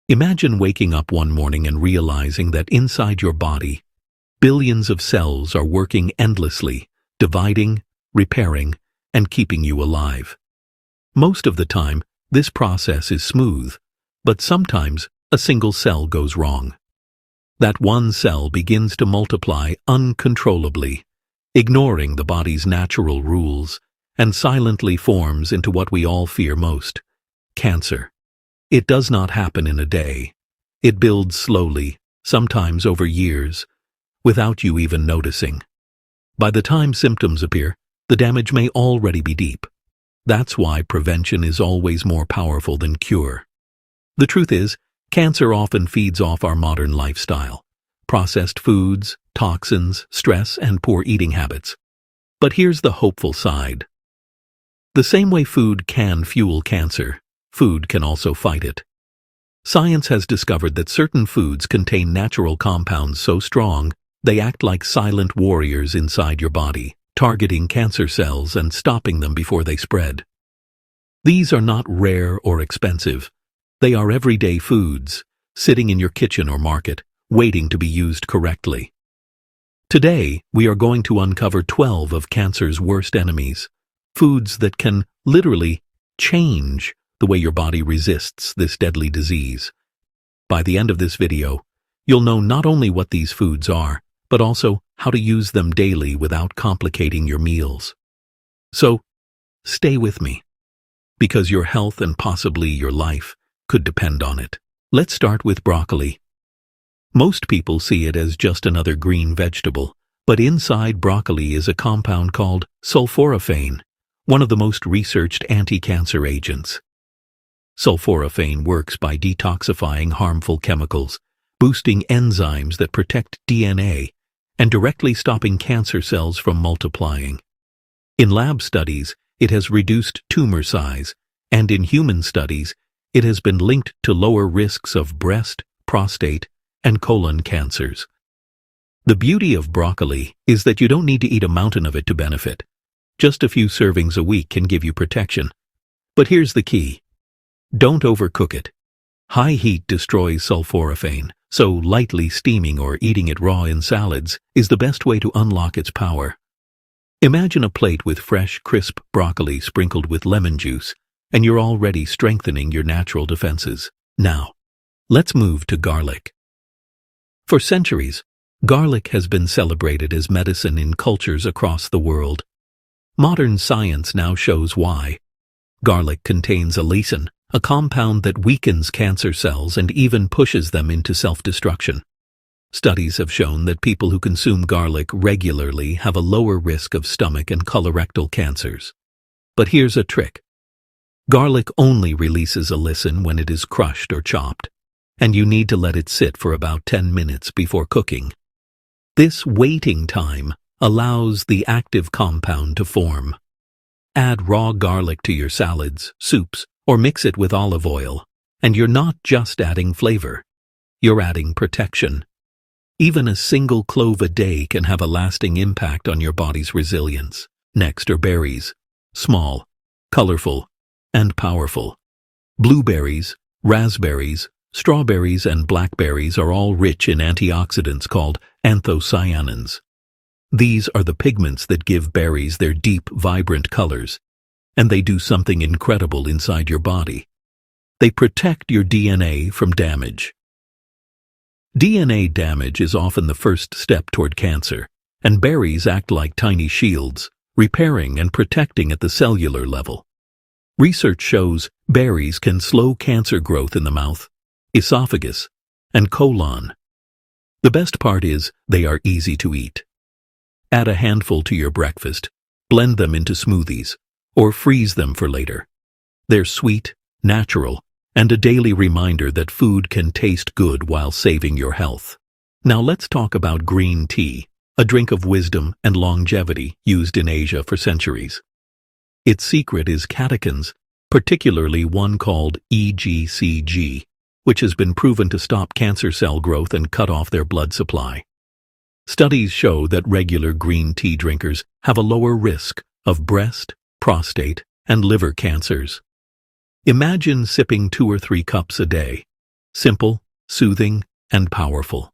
Imagine waking up one morning and realizing that inside your body, billions of cells are working endlessly, dividing, repairing, and keeping you alive. Most of the time, this process is smooth, but sometimes a single cell goes wrong. That one cell begins to multiply uncontrollably, ignoring the body's natural rules, and silently forms into what we all fear most: cancer. It does not happen in a day. It builds slowly, sometimes over years, without you even noticing. By the time symptoms appear, the damage may already be deep. That's why prevention is always more powerful than cure. The truth is, cancer often feeds off our modern lifestyle: processed foods, toxins, stress, and poor eating habits. But here's the hopeful side. The same way food can fuel cancer, food can also fight it. Science has discovered that certain foods contain natural compounds so strong they act like silent warriors inside your body, targeting cancer cells and stopping them before they spread. These are not rare or expensive. They are everyday foods, sitting in your kitchen or market, waiting to be used correctly. Today, we are going to uncover 12 of cancer's worst enemies, foods that can literally change the way your body resists this deadly disease. By the end of this video, you'll know not only what these foods are, but also how to use them daily without complicating your meals. So, stay with me, because your health and possibly your life could depend on it. Let's start with broccoli. Most people see it as just another green vegetable, but inside broccoli is a compound called sulforaphane, one of the most researched anti-cancer agents. Sulforaphane works by detoxifying harmful chemicals, boosting enzymes that protect DNA, and directly stopping cancer cells from multiplying. In lab studies, it has reduced tumor size, and in human studies, it has been linked to lower risks of breast, prostate, and colon cancers. The beauty of broccoli is that you don't need to eat a mountain of it to benefit. Just a few servings a week can give you protection. But here's the key: don't overcook it. High heat destroys sulforaphane, so lightly steaming or eating it raw in salads is the best way to unlock its power. Imagine a plate with fresh, crisp broccoli sprinkled with lemon juice, and you're already strengthening your natural defenses. Now, let's move to garlic. For centuries, garlic has been celebrated as medicine in cultures across the world. Modern science now shows why. Garlic contains allicin, a compound that weakens cancer cells and even pushes them into self-destruction. Studies have shown that people who consume garlic regularly have a lower risk of stomach and colorectal cancers. But here's a trick. Garlic only releases allicin when it is crushed or chopped, and you need to let it sit for about 10 minutes before cooking. This waiting time allows the active compound to form. Add raw garlic to your salads, soups, or mix it with olive oil, and you're not just adding flavor, you're adding protection. Even a single clove a day can have a lasting impact on your body's resilience. Next are berries, small, colorful, and powerful. Blueberries, raspberries, strawberries, and blackberries are all rich in antioxidants called anthocyanins. These are the pigments that give berries their deep, vibrant colors, and they do something incredible inside your body. They protect your DNA from damage. DNA damage is often the first step toward cancer, and berries act like tiny shields, repairing and protecting at the cellular level. Research shows berries can slow cancer growth in the mouth, esophagus, and colon. The best part is they are easy to eat. Add a handful to your breakfast, blend them into smoothies, or freeze them for later. They're sweet, natural, and a daily reminder that food can taste good while saving your health. Now let's talk about green tea, a drink of wisdom and longevity used in Asia for centuries. Its secret is catechins, particularly one called EGCG, which has been proven to stop cancer cell growth and cut off their blood supply. Studies show that regular green tea drinkers have a lower risk of breast, prostate, and liver cancers. Imagine sipping 2 or 3 cups a day. Simple, soothing, and powerful.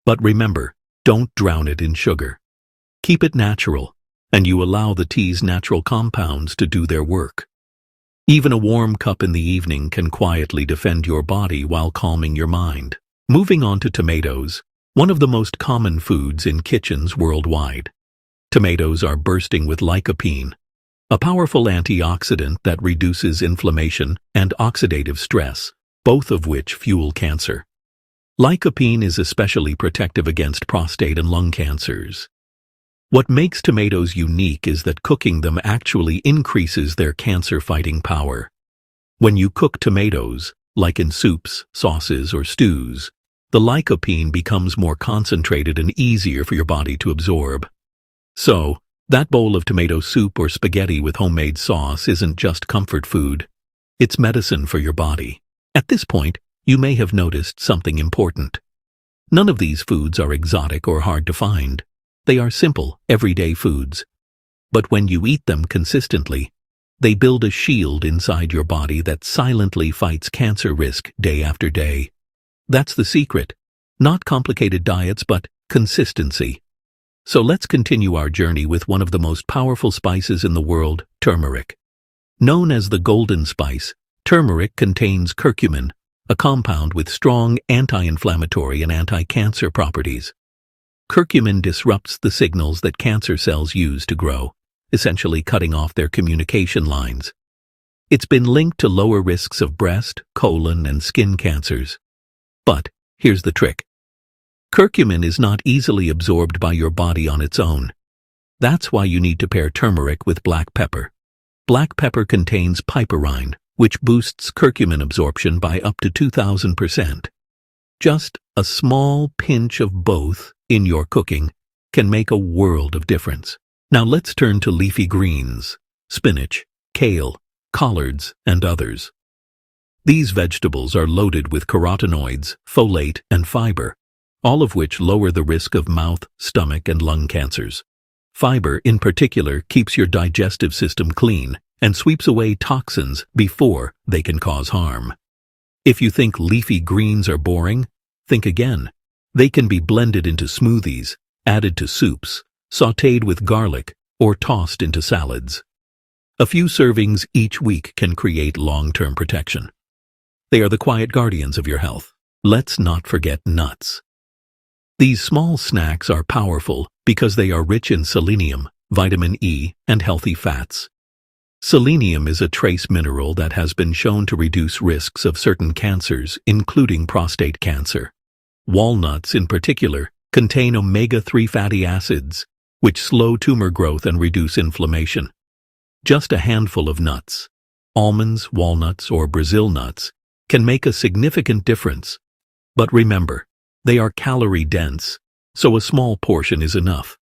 But remember, don't drown it in sugar. Keep it natural, and you allow the tea's natural compounds to do their work. Even a warm cup in the evening can quietly defend your body while calming your mind. Moving on to tomatoes, one of the most common foods in kitchens worldwide. Tomatoes are bursting with lycopene, a powerful antioxidant that reduces inflammation and oxidative stress, both of which fuel cancer. Lycopene is especially protective against prostate and lung cancers. What makes tomatoes unique is that cooking them actually increases their cancer-fighting power. When you cook tomatoes, like in soups, sauces, or stews, the lycopene becomes more concentrated and easier for your body to absorb. So, that bowl of tomato soup or spaghetti with homemade sauce isn't just comfort food. It's medicine for your body. At this point, you may have noticed something important. None of these foods are exotic or hard to find. They are simple, everyday foods. But when you eat them consistently, they build a shield inside your body that silently fights cancer risk day after day. That's the secret. Not complicated diets, but consistency. So let's continue our journey with one of the most powerful spices in the world, turmeric. Known as the golden spice, turmeric contains curcumin, a compound with strong anti-inflammatory and anti-cancer properties. Curcumin disrupts the signals that cancer cells use to grow, essentially cutting off their communication lines. It's been linked to lower risks of breast, colon, and skin cancers. But here's the trick. Curcumin is not easily absorbed by your body on its own. That's why you need to pair turmeric with black pepper. Black pepper contains piperine, which boosts curcumin absorption by up to 2,000%. Just a small pinch of both in your cooking can make a world of difference. Now let's turn to leafy greens, spinach, kale, collards, and others. These vegetables are loaded with carotenoids, folate, and fiber, all of which lower the risk of mouth, stomach, and lung cancers. Fiber, in particular, keeps your digestive system clean and sweeps away toxins before they can cause harm. If you think leafy greens are boring, think again. They can be blended into smoothies, added to soups, sautéed with garlic, or tossed into salads. A few servings each week can create long-term protection. They are the quiet guardians of your health. Let's not forget nuts. These small snacks are powerful because they are rich in selenium, vitamin E, and healthy fats. Selenium is a trace mineral that has been shown to reduce risks of certain cancers, including prostate cancer. Walnuts, in particular, contain omega-3 fatty acids, which slow tumor growth and reduce inflammation. Just a handful of nuts, almonds, walnuts, or Brazil nuts, can make a significant difference. But remember, they are calorie-dense, so a small portion is enough.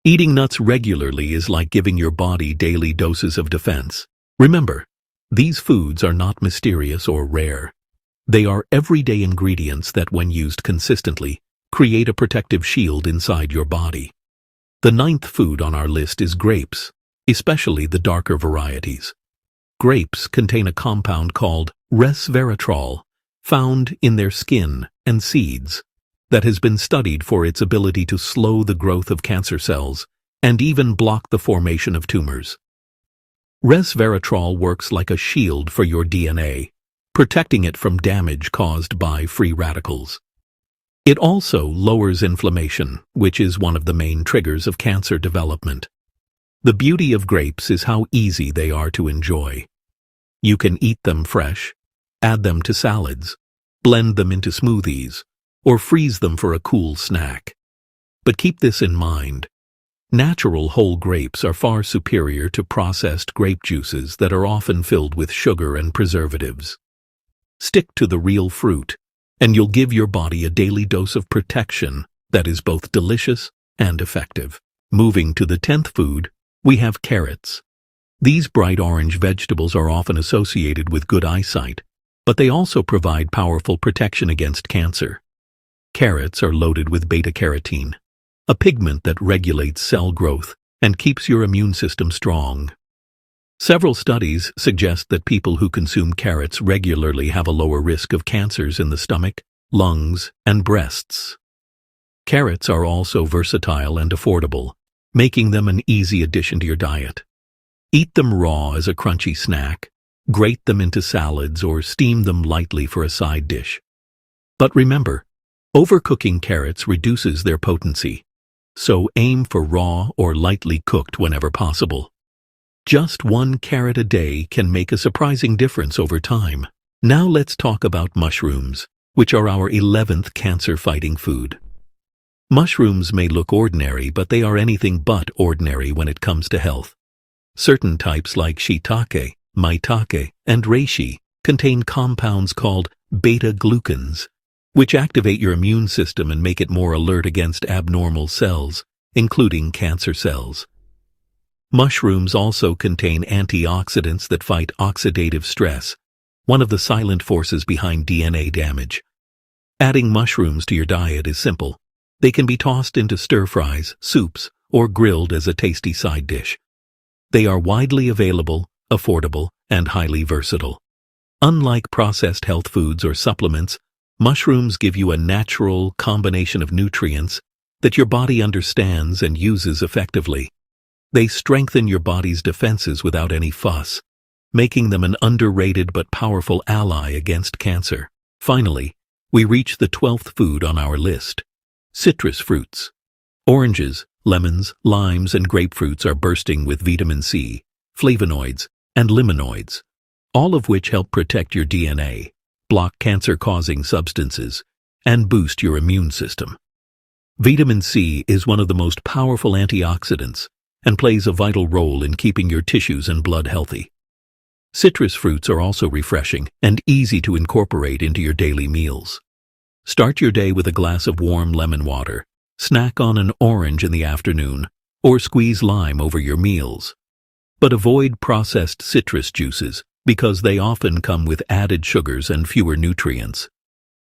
Eating nuts regularly is like giving your body daily doses of defense. Remember, these foods are not mysterious or rare. They are everyday ingredients that, when used consistently, create a protective shield inside your body. The 9th food on our list is grapes, especially the darker varieties. Grapes contain a compound called resveratrol, found in their skin and seeds, that has been studied for its ability to slow the growth of cancer cells and even block the formation of tumors. Resveratrol works like a shield for your DNA, protecting it from damage caused by free radicals. It also lowers inflammation, which is one of the main triggers of cancer development. The beauty of grapes is how easy they are to enjoy. You can eat them fresh, add them to salads, blend them into smoothies, or freeze them for a cool snack. But keep this in mind. Natural whole grapes are far superior to processed grape juices that are often filled with sugar and preservatives. Stick to the real fruit, and you'll give your body a daily dose of protection that is both delicious and effective. Moving to the 10th food, we have carrots. These bright orange vegetables are often associated with good eyesight, but they also provide powerful protection against cancer. Carrots are loaded with beta-carotene, a pigment that regulates cell growth and keeps your immune system strong. Several studies suggest that people who consume carrots regularly have a lower risk of cancers in the stomach, lungs, and breasts. Carrots are also versatile and affordable, making them an easy addition to your diet. Eat them raw as a crunchy snack, grate them into salads, or steam them lightly for a side dish. But remember, overcooking carrots reduces their potency, so aim for raw or lightly cooked whenever possible. Just 1 carrot a day can make a surprising difference over time. Now let's talk about mushrooms, which are our 11th cancer-fighting food. Mushrooms may look ordinary, but they are anything but ordinary when it comes to health. Certain types like shiitake, maitake, and reishi contain compounds called beta-glucans, which activate your immune system and make it more alert against abnormal cells, including cancer cells. Mushrooms also contain antioxidants that fight oxidative stress, one of the silent forces behind DNA damage. Adding mushrooms to your diet is simple. They can be tossed into stir-fries, soups, or grilled as a tasty side dish. They are widely available, affordable, and highly versatile. Unlike processed health foods or supplements, mushrooms give you a natural combination of nutrients that your body understands and uses effectively. They strengthen your body's defenses without any fuss, making them an underrated but powerful ally against cancer. Finally, we reach the 12th food on our list: citrus fruits. Oranges, lemons, limes, and grapefruits are bursting with vitamin C, flavonoids, and limonoids, all of which help protect your DNA, block cancer-causing substances, and boost your immune system. Vitamin C is one of the most powerful antioxidants and plays a vital role in keeping your tissues and blood healthy. Citrus fruits are also refreshing and easy to incorporate into your daily meals. Start your day with a glass of warm lemon water, snack on an orange in the afternoon, or squeeze lime over your meals. But avoid processed citrus juices because they often come with added sugars and fewer nutrients.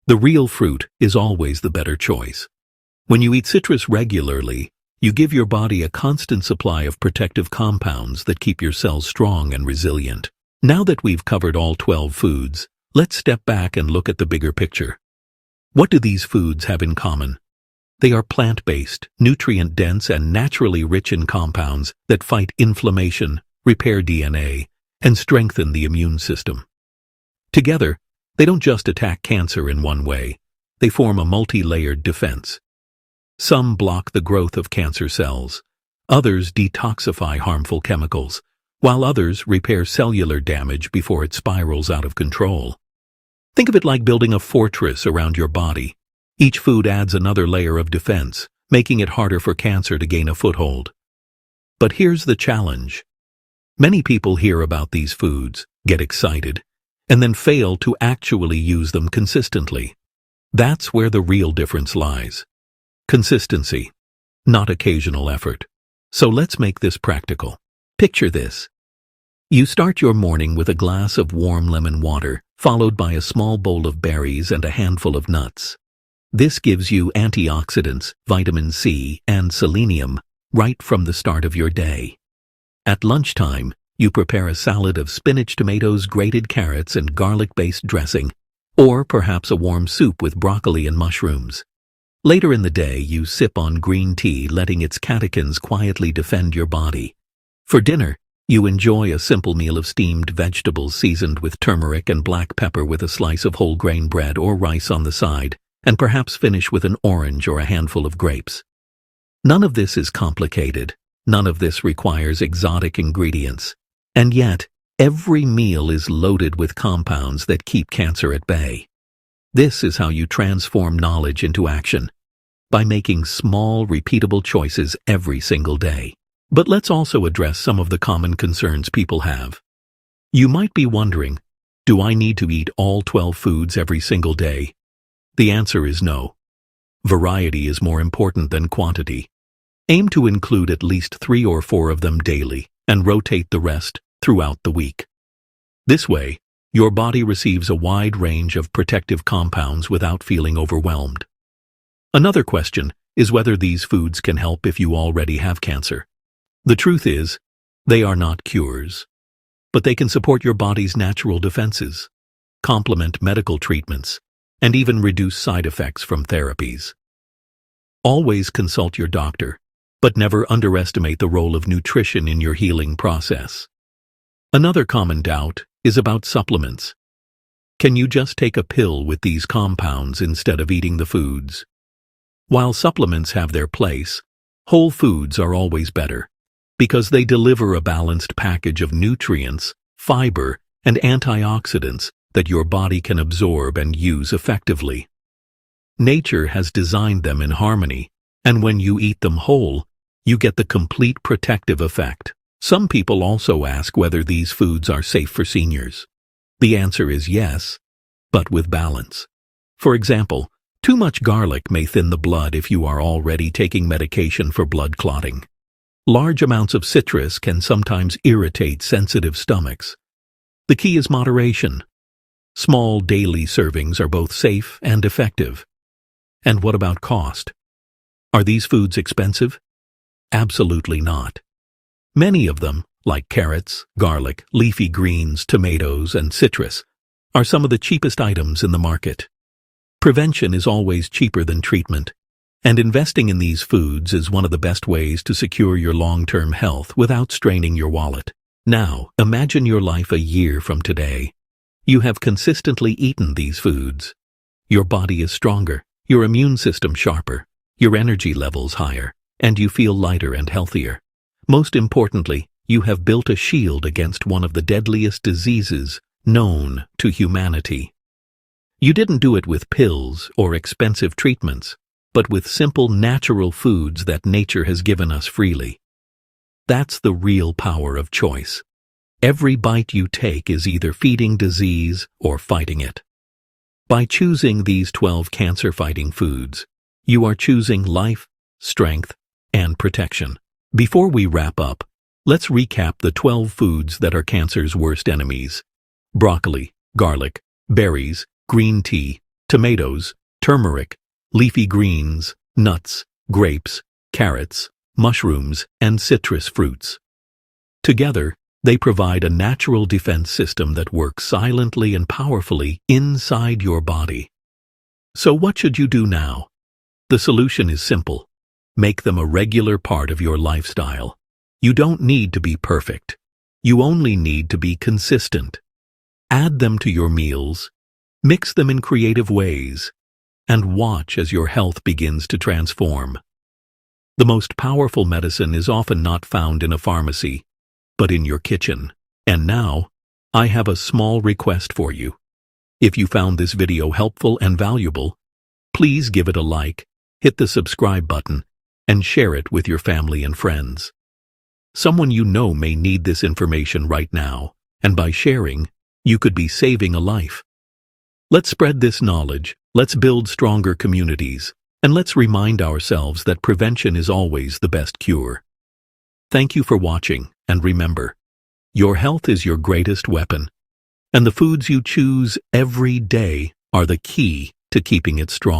The real fruit is always the better choice. When you eat citrus regularly, you give your body a constant supply of protective compounds that keep your cells strong and resilient. Now that we've covered all 12 foods, let's step back and look at the bigger picture. What do these foods have in common? They are plant-based, nutrient-dense, and naturally rich in compounds that fight inflammation, repair DNA, and strengthen the immune system. Together, they don't just attack cancer in one way, they form a multi-layered defense. Some block the growth of cancer cells, others detoxify harmful chemicals, while others repair cellular damage before it spirals out of control. Think of it like building a fortress around your body. Each food adds another layer of defense, making it harder for cancer to gain a foothold. But here's the challenge. Many people hear about these foods, get excited, and then fail to actually use them consistently. That's where the real difference lies. Consistency, not occasional effort. So let's make this practical. Picture this. You start your morning with a glass of warm lemon water, followed by a small bowl of berries and a handful of nuts. This gives you antioxidants, vitamin C, and selenium right from the start of your day. At lunchtime, you prepare a salad of spinach, tomatoes, grated carrots, and garlic-based dressing, or perhaps a warm soup with broccoli and mushrooms. Later in the day, you sip on green tea, letting its catechins quietly defend your body. For dinner, you enjoy a simple meal of steamed vegetables seasoned with turmeric and black pepper with a slice of whole grain bread or rice on the side, and perhaps finish with an orange or a handful of grapes. None of this is complicated. None of this requires exotic ingredients. And yet, every meal is loaded with compounds that keep cancer at bay. This is how you transform knowledge into action, by making small, repeatable choices every single day. But let's also address some of the common concerns people have. You might be wondering, do I need to eat all 12 foods every single day? The answer is no. Variety is more important than quantity. Aim to include at least 3 or 4 of them daily, and rotate the rest throughout the week. This way, your body receives a wide range of protective compounds without feeling overwhelmed. Another question is whether these foods can help if you already have cancer. The truth is, they are not cures. but they can support your body's natural defenses, complement medical treatments, and even reduce side effects from therapies. Always consult your doctor, but never underestimate the role of nutrition in your healing process. Another common doubt is about supplements. Can you just take a pill with these compounds instead of eating the foods? While supplements have their place, whole foods are always better, because they deliver a balanced package of nutrients, fiber, and antioxidants that your body can absorb and use effectively. Nature has designed them in harmony, and when you eat them whole, you get the complete protective effect. Some people also ask whether these foods are safe for seniors. The answer is yes, but with balance. For example, too much garlic may thin the blood if you are already taking medication for blood clotting. Large amounts of citrus can sometimes irritate sensitive stomachs. The key is moderation. Small daily servings are both safe and effective. And what about cost? Are these foods expensive? Absolutely not. Many of them, like carrots, garlic, leafy greens, tomatoes, and citrus, are some of the cheapest items in the market. Prevention is always cheaper than treatment, and investing in these foods is one of the best ways to secure your long-term health without straining your wallet. Now, imagine your life a year from today. You have consistently eaten these foods. Your body is stronger, your immune system sharper, your energy levels higher, and you feel lighter and healthier. Most importantly, you have built a shield against one of the deadliest diseases known to humanity. You didn't do it with pills or expensive treatments, but with simple natural foods that nature has given us freely. That's the real power of choice. Every bite you take is either feeding disease or fighting it. By choosing these 12 cancer-fighting foods, you are choosing life, strength, and protection. Before we wrap up, let's recap the 12 foods that are cancer's worst enemies: broccoli, garlic, berries, green tea, tomatoes, turmeric, leafy greens, nuts, grapes, carrots, mushrooms, and citrus fruits. Together, they provide a natural defense system that works silently and powerfully inside your body. So what should you do now? The solution is simple. Make them a regular part of your lifestyle. You don't need to be perfect. You only need to be consistent. Add them to your meals, mix them in creative ways, and watch as your health begins to transform. The most powerful medicine is often not found in a pharmacy, but in your kitchen. And now, I have a small request for you. If you found this video helpful and valuable, please give it a like, hit the subscribe button, and share it with your family and friends. Someone you know may need this information right now, and by sharing, you could be saving a life. Let's spread this knowledge, let's build stronger communities, and let's remind ourselves that prevention is always the best cure. Thank you for watching, and remember, your health is your greatest weapon, and the foods you choose every day are the key to keeping it strong.